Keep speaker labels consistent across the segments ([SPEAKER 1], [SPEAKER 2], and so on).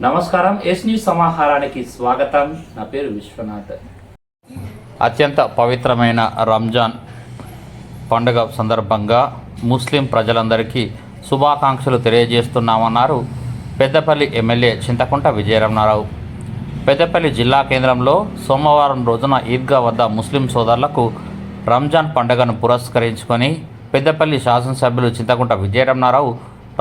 [SPEAKER 1] నమస్కారం. Yes news సమాహారానికి స్వాగతం. నా పేరు విశ్వనాథ్.
[SPEAKER 2] అత్యంత పవిత్రమైన రంజాన్ పండుగ సందర్భంగా ముస్లిం ప్రజలందరికీ శుభాకాంక్షలు తెలియజేస్తున్నామన్నారు పెద్దపల్లి ఎమ్మెల్యే చింతకుంట విజయరమణారావు. పెద్దపల్లి జిల్లా కేంద్రంలో సోమవారం రోజున ఈద్గా వద్ద ముస్లిం సోదరులకు రంజాన్ పండుగను పురస్కరించుకొని పెద్దపల్లి శాసనసభ్యులు చింతకుంట విజయరమణారావు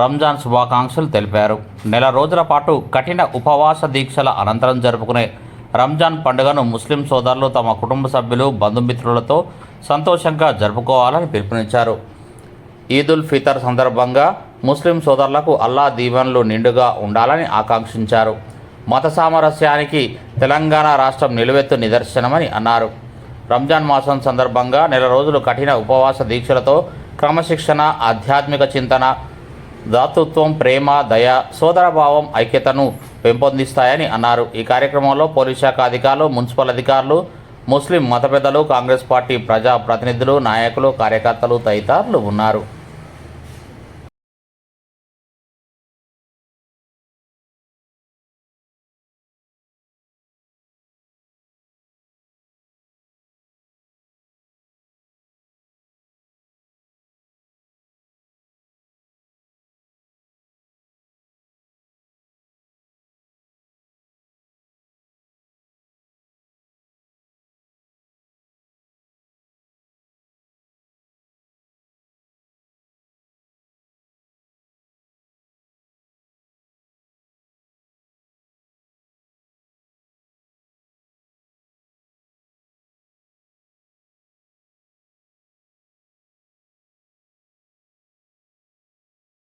[SPEAKER 2] రంజాన్ శుభాకాంక్షలు తెలిపారు. నెల రోజుల పాటు కఠిన ఉపవాస దీక్షల అనంతరం జరుపుకునే రంజాన్ పండుగను ముస్లిం సోదరులు తమ కుటుంబ సభ్యులు బంధుమిత్రులతో సంతోషంగా జరుపుకోవాలని పిలుపునిచ్చారు. ఈదుల్ ఫితర్ సందర్భంగా ముస్లిం సోదరులకు అల్లా దీవెనలు నిండుగా ఉండాలని ఆకాంక్షించారు. మత సామరస్యానికి తెలంగాణ రాష్ట్రం నిలువెత్తు నిదర్శనమని అన్నారు. రంజాన్ మాసం సందర్భంగా నెల రోజులు కఠిన ఉపవాస దీక్షలతో క్రమశిక్షణ, ఆధ్యాత్మిక చింతన, దాతృత్వం, ప్రేమ, దయ, సోదరభావం, ఐక్యతను పెంపొందిస్తాయని అన్నారు. ఈ కార్యక్రమంలో పోలీస్ శాఖ అధికారులు, మున్సిపల్ అధికారులు, ముస్లిం మత పెద్దలు, కాంగ్రెస్ పార్టీ ప్రజా ప్రతినిధులు, నాయకులు, కార్యకర్తలు తదితరులు ఉన్నారు.